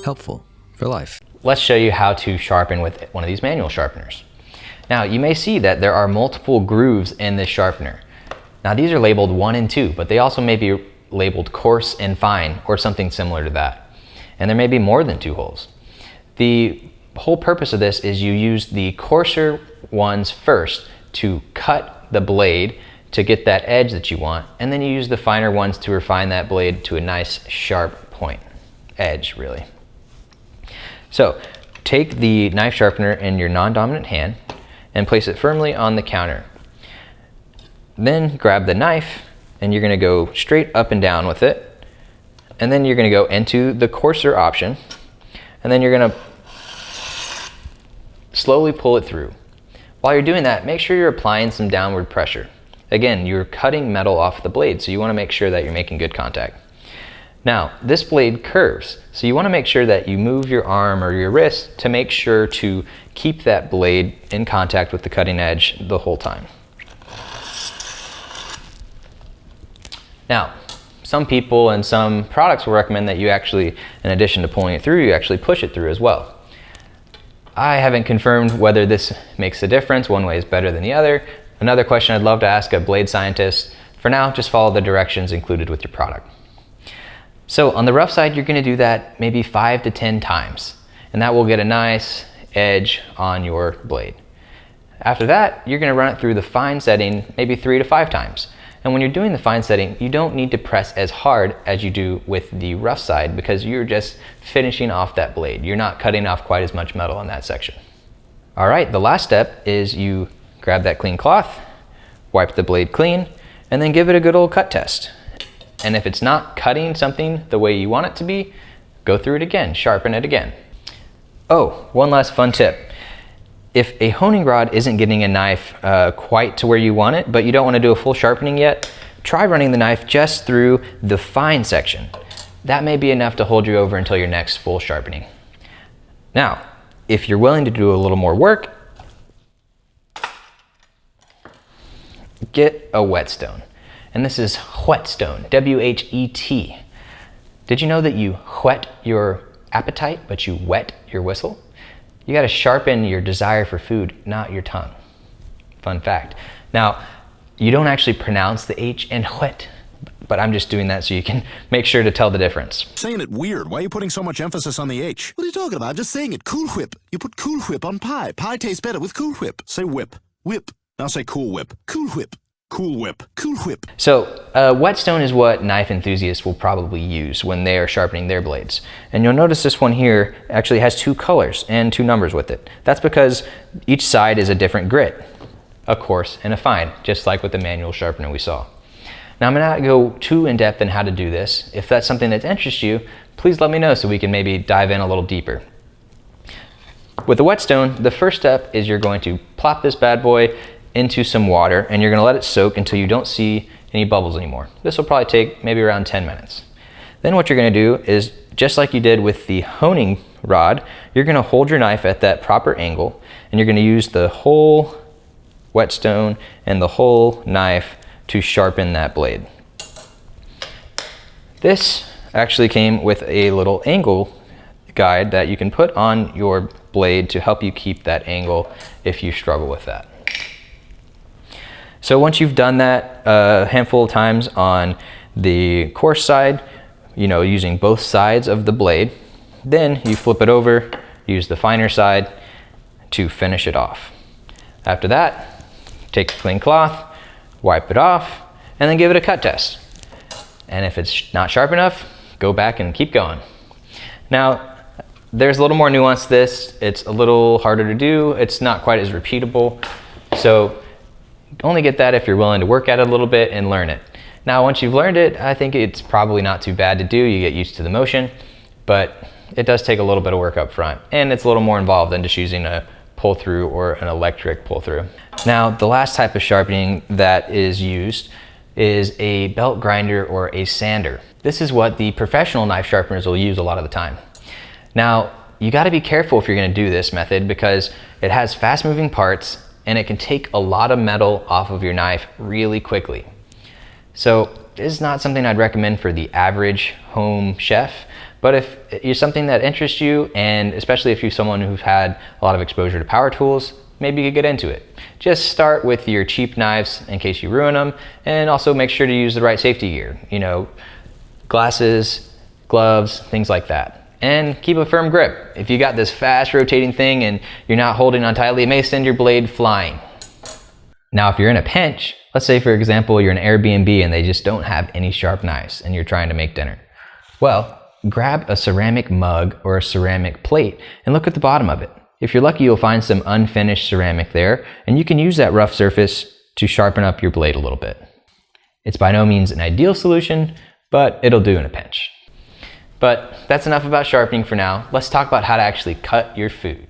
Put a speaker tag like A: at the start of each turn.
A: Helpful for life.
B: Let's show you how to sharpen with one of these manual sharpeners. Now you may see that there are multiple grooves in this sharpener. Now these are labeled 1 and 2, but they also may be labeled coarse and fine or something similar to that. And there may be more than 2 holes. The whole purpose of this is you use the coarser ones first to cut the blade to get that edge that you want, and then you use the finer ones to refine that blade to a nice sharp point, edge really. So take the knife sharpener in your non-dominant hand and place it firmly on the counter. Then grab the knife and you're gonna go straight up and down with it, and then you're gonna go into the coarser option, and then you're gonna slowly pull it through. While you're doing that, make sure you're applying some downward pressure. Again, you're cutting metal off the blade, so you want to make sure that you're making good contact. Now, this blade curves, so you want to make sure that you move your arm or your wrist to make sure to keep that blade in contact with the cutting edge the whole time. Now, some people and some products will recommend that you actually, in addition to pulling it through, you actually push it through as well. I haven't confirmed whether this makes a difference. One way is better than the other. Another question I'd love to ask a blade scientist. For now, just follow the directions included with your product. So on the rough side, you're gonna do that maybe 5 to 10 times, and that will get a nice edge on your blade. After that, you're gonna run it through the fine setting maybe 3 to 5 times. And when you're doing the fine setting, you don't need to press as hard as you do with the rough side because you're just finishing off that blade. You're not cutting off quite as much metal in that section. All right, the last step is you grab that clean cloth, wipe the blade clean, and then give it a good old cut test. And if it's not cutting something the way you want it to be, go through it again, sharpen it again. Oh, one last fun tip. If a honing rod isn't getting a knife quite to where you want it, but you don't want to do a full sharpening yet, try running the knife just through the fine section. That may be enough to hold you over until your next full sharpening. Now, if you're willing to do a little more work, get a whetstone. And this is whetstone, W-H-E-T. Did you know that you whet your appetite, but you wet your whistle? You gotta sharpen your desire for food, not your tongue. Fun fact. Now, you don't actually pronounce the H in whet, but I'm just doing that so you can make sure to tell the difference.
C: Saying it weird. Why are you putting so much emphasis on the H? What are you talking about? I'm just saying it. Cool Whip. You put Cool Whip on pie. Pie tastes better with Cool Whip. Say whip. Whip. Now say Cool Whip. Cool Whip. Cool Whip. Cool Whip.
B: So a whetstone is what knife enthusiasts will probably use when they are sharpening their blades. And you'll notice this one here actually has 2 colors and 2 numbers with it. That's because each side is a different grit, a coarse and a fine, just like with the manual sharpener we saw. Now I'm gonna not go too in depth in how to do this. If that's something that interests you, please let me know so we can maybe dive in a little deeper. With the whetstone, the first step is you're going to plop this bad boy into some water and you're gonna let it soak until you don't see any bubbles anymore. This will probably take maybe around 10 minutes. Then what you're gonna do is, just like you did with the honing rod, you're gonna hold your knife at that proper angle and you're gonna use the whole whetstone and the whole knife to sharpen that blade. This actually came with a little angle guide that you can put on your blade to help you keep that angle if you struggle with that. So once you've done that a handful of times on the coarse side, using both sides of the blade, then you flip it over, use the finer side to finish it off. After that, take a clean cloth, wipe it off, and then give it a cut test. And if it's not sharp enough, go back and keep going. Now, there's a little more nuance to this. It's a little harder to do. It's not quite as repeatable. So only get that if you're willing to work at it a little bit and learn it. Now, once you've learned it, I think it's probably not too bad to do. You get used to the motion, but it does take a little bit of work up front, and it's a little more involved than just using a pull through or an electric pull through. Now, the last type of sharpening that is used is a belt grinder or a sander. This is what the professional knife sharpeners will use a lot of the time. Now, you gotta be careful if you're gonna do this method because it has fast moving parts and it can take a lot of metal off of your knife really quickly. So this is not something I'd recommend for the average home chef, but if you're something that interests you, and especially if you're someone who's had a lot of exposure to power tools, maybe you could get into it. Just start with your cheap knives in case you ruin them, and also make sure to use the right safety gear. You know, glasses, gloves, things like that. And keep a firm grip. If you got this fast rotating thing and you're not holding on tightly, it may send your blade flying. Now, if you're in a pinch, let's say for example, you're in Airbnb and they just don't have any sharp knives and you're trying to make dinner. Well, grab a ceramic mug or a ceramic plate and look at the bottom of it. If you're lucky, you'll find some unfinished ceramic there, and you can use that rough surface to sharpen up your blade a little bit. It's by no means an ideal solution, but it'll do in a pinch. But that's enough about sharpening for now. Let's talk about how to actually cut your food.